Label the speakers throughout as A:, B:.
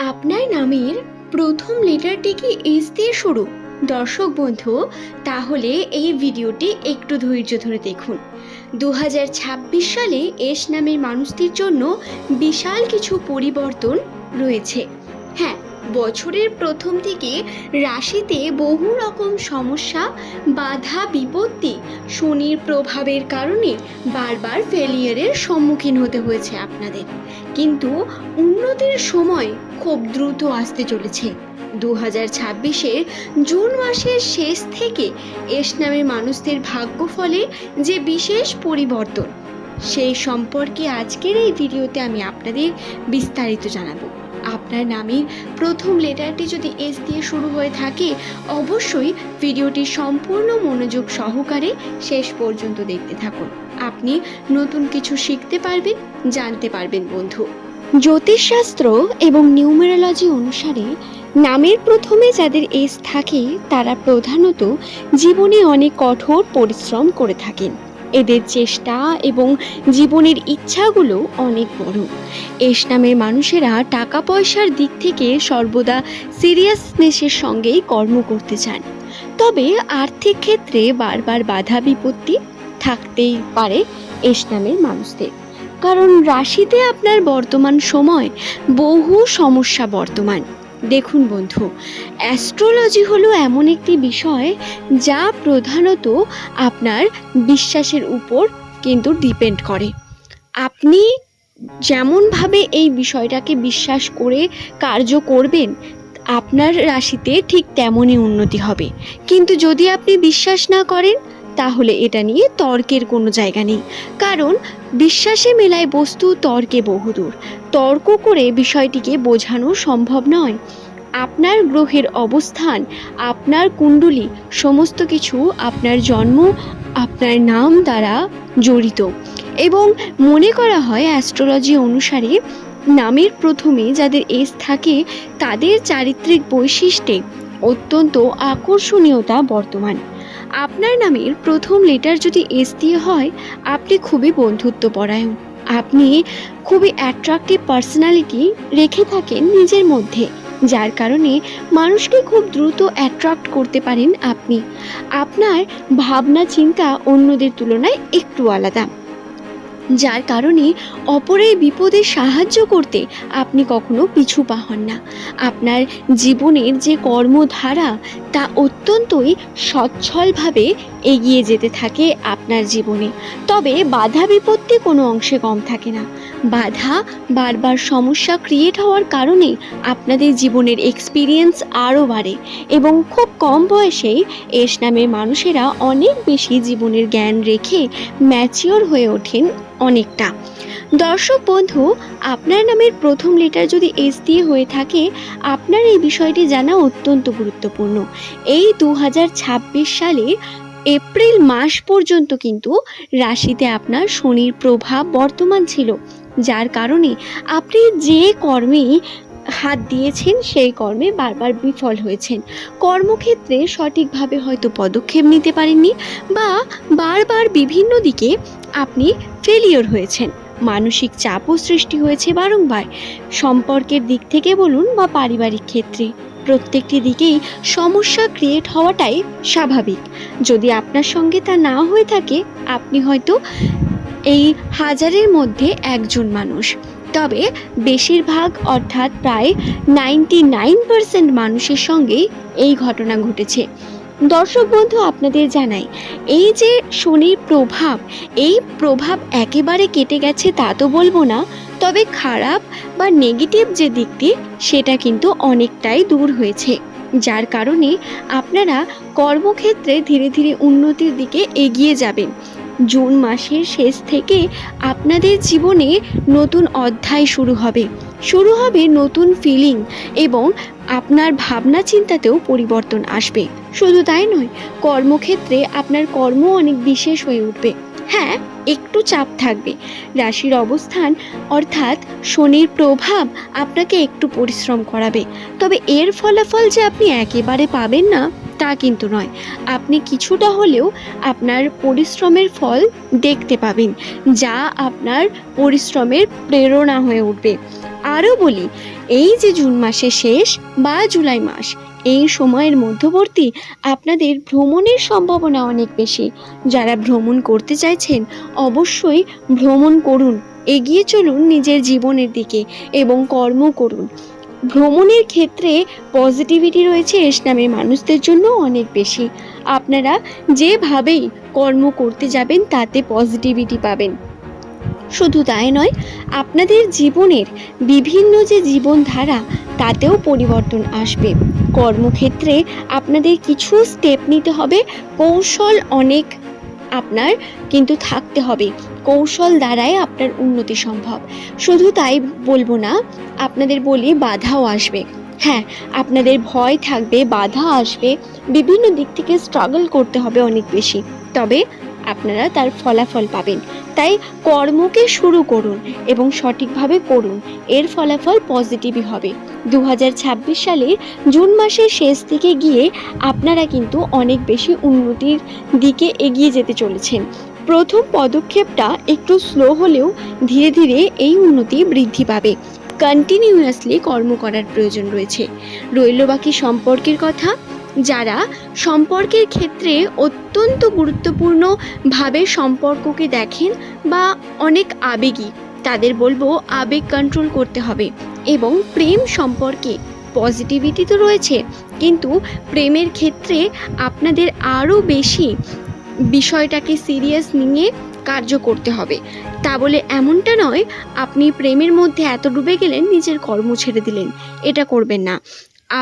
A: আপনার নামের প্রথম লেটারটি কি এস দিয়ে শুরু? দর্শক বন্ধু, তাহলে এই ভিডিওটি একটু ধৈর্য ধরে দেখুন। 2026 সালে এস নামের মানুষটির জন্য বিশাল কিছু পরিবর্তন রয়েছে। হ্যাঁ, বছরের প্রথম থেকে রাশিতে বহু রকম সমস্যা, বাধা, বিপত্তি, শনির প্রভাবের কারণে বারবার ফেলিয়ারের সম্মুখীন হতে হয়েছে আপনাদের। কিন্তু উন্নতির সময় খুব দ্রুত আসতে চলেছে। 2026-এর জুন মাসের শেষ থেকে এস নামের মানুষদের ভাগ্যফলে যে বিশেষ পরিবর্তন, সেই সম্পর্কে আজকের এই ভিডিওতে আমি আপনাদের বিস্তারিত জানাবো। আপনার নামের প্রথম লেটারটি যদি এস দিয়ে শুরু হয়ে থাকে, অবশ্যই ভিডিওটি সম্পূর্ণ মনোযোগ সহকারে শেষ পর্যন্ত দেখতে থাকুন। আপনি নতুন কিছু শিখতে পারবেন, জানতে পারবেন বন্ধু। জ্যোতিষশাস্ত্র এবং নিউমেরোলজি অনুসারে নামের প্রথমে যাদের এস থাকে তারা প্রধানত জীবনে অনেক কঠোর পরিশ্রম করে থাকেন। এদের চেষ্টা এবং জীবনের ইচ্ছাগুলো অনেক বড়। এস নামের মানুষেরা টাকা পয়সার দিক থেকে সর্বদা সিরিয়াসনেসের সঙ্গেই কর্ম করতে চান। তবে আর্থিক ক্ষেত্রে বারবার বাধা বিপত্তি থাকতেই পারে এস নামের মানুষদের, কারণ রাশিতে আপনার বর্তমান সময় বহু সমস্যা বর্তমান। দেখুন বন্ধু, অ্যাস্ট্রোলজি হলো এমন একটি বিষয় যা প্রধানত আপনার বিশ্বাসের উপর কিন্তু ডিপেন্ড করে। আপনি যেমনভাবে এই বিষয়টাকে বিশ্বাস করে কার্য করবেন, আপনার রাশিতে ঠিক তেমনই উন্নতি হবে। কিন্তু যদি আপনি বিশ্বাস না করেন, তাহলে এটা নিয়ে তর্কের কোনো জায়গা নেই, কারণ বিশ্বাসে মেলায় বস্তু, তর্কে বহুদূর। তর্ক করে বিষয়টিকে বোঝানো সম্ভব নয়। আপনার গ্রহের অবস্থান, আপনার কুণ্ডলী, সমস্ত কিছু আপনার জন্ম, আপনার নাম দ্বারা জড়িত। এবং মনে করা হয় অ্যাস্ট্রোলজি অনুসারে নামের প্রথমে যাদের এস থাকে তাদের চারিত্রিক বৈশিষ্ট্যে অত্যন্ত আকর্ষণীয়তা বর্তমান। আপনার নামের প্রথম লেটার যদি এস দিয়ে হয়, আপনি খুবই বন্ধুত্বপরায়ণ, আপনি খুবই অ্যাট্রাকটিভ পার্সোনালিটি রেখে থাকেন নিজের মধ্যে, যার কারণে মানুষকে খুব দ্রুত অ্যাট্রাক্ট করতে পারেন আপনি। আপনার ভাবনা চিন্তা অন্যদের তুলনায় একটু আলাদা, যার কারণে অপরের বিপদে সাহায্য করতে আপনি কখনো পিছু পা হন না। আপনার জীবনের যে কর্মধারা তা অত্যন্তই সচ্ছলভাবে এগিয়ে যেতে থাকে আপনার জীবনে। তবে বাধা বিপত্তি কোনো অংশে কম থাকে না। বাধা, বারবার সমস্যা ক্রিয়েট হওয়ার কারণে আপনাদের জীবনের এক্সপিরিয়েন্স আরও বাড়ে এবং খুব কম বয়সেই এস নামের মানুষেরা অনেক বেশি জীবনের জ্ঞান রেখে ম্যাচিওর হয়ে ওঠেন অনেকটা। দর্শক বন্ধু, আপনার নামের প্রথম লেটার যদি এস দিয়ে হয়ে থাকে, আপনার এই বিষয়টি জানা অত্যন্ত গুরুত্বপূর্ণ। এই 2026 সালে এপ্রিল মাস পর্যন্ত কিন্তু রাশিতে আপনার শনির প্রভাব বর্তমান ছিল, যার কারণে আপনি যে কর্মে হাত দিয়েছেন সেই কর্মে বারবার বিফল হয়েছেন। কর্মক্ষেত্রে সঠিকভাবে হয়তো পদক্ষেপ নিতে পারেননি, বা বারবার বিভিন্ন দিকে আপনি ফেলিওর হয়েছেন। মানসিক চাপও সৃষ্টি হয়েছে বারংবার, সম্পর্কের দিক থেকে বলুন বা পারিবারিক ক্ষেত্রে, প্রত্যেকটি দিকেই সমস্যা ক্রিয়েট হওয়াটাই স্বাভাবিক। যদি আপনার সঙ্গে তা না হয়ে থাকে, আপনি হয়তো এই হাজারের মধ্যে একজন মানুষ। তবে বেশিরভাগ অর্থাৎ প্রায় 99% মানুষের সঙ্গেই এই ঘটনা ঘটেছে। দর্শক বন্ধু, আপনাদের জানাই, এই যে শনির প্রভাব, এই প্রভাব একেবারে কেটে গেছে তা তো বলবো না, তবে খারাপ বা নেগেটিভ যে দিকটি সেটা কিন্তু অনেকটাই দূর হয়েছে, যার কারণে আপনারা কর্মক্ষেত্রে ধীরে ধীরে উন্নতির দিকে এগিয়ে যাবেন। জুন মাসের শেষ থেকে আপনাদের জীবনে নতুন অধ্যায় শুরু হবে নতুন ফিলিং, এবং আপনার ভাবনা চিন্তাতেও পরিবর্তন আসবে। শুধু তাই নয়, কর্মক্ষেত্রে আপনার কর্ম অনেক বিশেষ হয়ে উঠবে। হ্যাঁ, একটু চাপ থাকবে। রাশির অবস্থান অর্থাৎ শনির প্রভাব আপনাকে একটু পরিশ্রম করাবে, তবে এর ফলাফল যে আপনি একেবারে পাবেন না তা কিন্তু নয়। আপনি কিছুটা হলেও আপনার পরিশ্রমের ফল দেখতে পাবেন, যা আপনার পরিশ্রমের প্রেরণা হয়ে উঠবে। আরও বলি, এই যে জুন মাসের শেষ বা জুলাই মাস, এই সময়ের মধ্যবর্তী আপনাদের ভ্রমণের সম্ভাবনা অনেক বেশি। যারা ভ্রমণ করতে চাইছেন অবশ্যই ভ্রমণ করুন, এগিয়ে চলুন নিজের জীবনের দিকে এবং কর্ম করুন। ভ্রমণের ক্ষেত্রে পজিটিভিটি রয়েছে এস নামের মানুষদের জন্য অনেক বেশি। আপনারা যেভাবেই কর্ম করতে যাবেন তাতে পজিটিভিটি পাবেন। শুধু তাই নয়, আপনাদের জীবনের বিভিন্ন যে জীবনধারা তাতেও পরিবর্তন আসবে। কর্মক্ষেত্রে আপনাদের কিছু স্টেপ নিতে হবে, কৌশল অনেক আপনার কিন্তু থাকতে হবে। কৌশল দ্বারাই আপনার উন্নতি সম্ভব। শুধু তাই বলবো না, আপনাদের বলি বাধাও আসবে। হ্যাঁ, আপনাদের ভয় থাকবে, বাধা আসবে, বিভিন্ন দিক থেকে স্ট্রাগল করতে হবে অনেক বেশি, তবে আপনারা তার ফলাফল পাবেন। তাই কর্মকে শুরু করুন এবং সঠিকভাবে করুন, এর ফলাফল পজিটিভই হবে। 2026 সালের জুন মাসের শেষ দিকে গিয়ে আপনারা কিন্তু অনেক বেশি উন্নতির দিকে এগিয়ে যেতে চলেছেন। প্রথম পদক্ষেপটা একটু স্লো হলেও ধীরে ধীরে এই উন্নতি বৃদ্ধি পাবে। কন্টিনিউয়াসলি কর্ম করার প্রয়োজন রয়েছে। রইল বাকি সম্পর্কের কথা। যারা সম্পর্কের ক্ষেত্রে অত্যন্ত গুরুত্বপূর্ণভাবে সম্পর্ককে দেখেন বা অনেক আবেগী, তাদের বলবো আবেগ কন্ট্রোল করতে হবে। এবং প্রেম সম্পর্কে পজিটিভিটি তো রয়েছে, কিন্তু প্রেমের ক্ষেত্রে আপনাদের আরও বেশি বিষয়টাকে সিরিয়াস নিয়ে কার্য করতে হবে। তা বলে এমনটা নয় আপনি প্রেমের মধ্যে এত ডুবে গেলেন নিজের কর্ম ছেড়ে দিলেন, এটা করবেন না।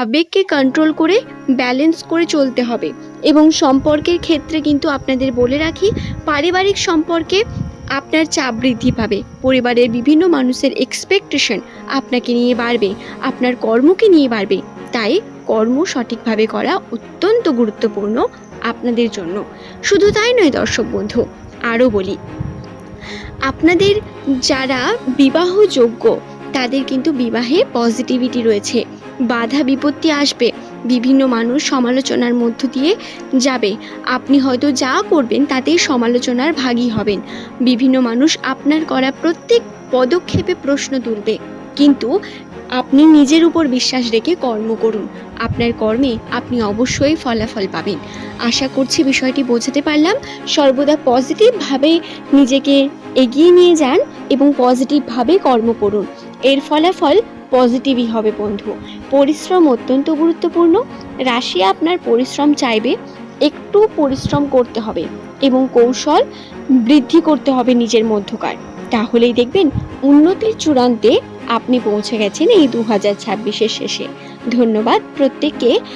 A: আবেগকে কন্ট্রোল করে ব্যালেন্স করে চলতে হবে। এবং সম্পর্কের ক্ষেত্রে কিন্তু আপনাদের বলে রাখি, পারিবারিক সম্পর্কে আপনার চাপ বৃদ্ধি পাবে। পরিবারের বিভিন্ন মানুষের এক্সপেকটেশন আপনাকে নিয়ে বাড়বে, আপনার কর্মকে নিয়ে বাড়বে। তাই কর্ম সঠিকভাবে করা অত্যন্ত গুরুত্বপূর্ণ আপনাদের জন্য। শুধু তাই নয় দর্শক বন্ধু, আরও বলি, আপনাদের যারা বিবাহযোগ্য তাদের কিন্তু বিবাহে পজিটিভিটি রয়েছে। বাধা বিপত্তি আসবে, বিভিন্ন মানুষ সমালোচনার মধ্য দিয়ে যাবে। আপনি হয়তো যা করবেন তাতেই সমালোচনার ভাগী হবেন। বিভিন্ন মানুষ আপনার করা প্রত্যেক পদক্ষেপে প্রশ্ন তুলবে, কিন্তু আপনি নিজের উপর বিশ্বাস রেখে কর্ম করুন। আপনার কর্মে আপনি অবশ্যই ফলাফল পাবেন। আশা করছি বিষয়টি বোঝাতে পারলাম। সর্বদা পজিটিভভাবে নিজেকে এগিয়ে নিয়ে যান এবং পজিটিভভাবে কর্ম করুন, এর ফলাফল পজিটিভই হবে বন্ধু। পরিশ্রম অত্যন্ত গুরুত্বপূর্ণ। রাশি আপনার পরিশ্রম চাইবে, একটু পরিশ্রম করতে হবে এবং কৌশল বৃদ্ধি করতে হবে নিজের মধ্যকার। তাহলেই দেখবেন উন্নতির চূড়ান্তে আপনি পৌঁছে গেছেন এই 2026-এর শেষে। ধন্যবাদ প্রত্যেককে।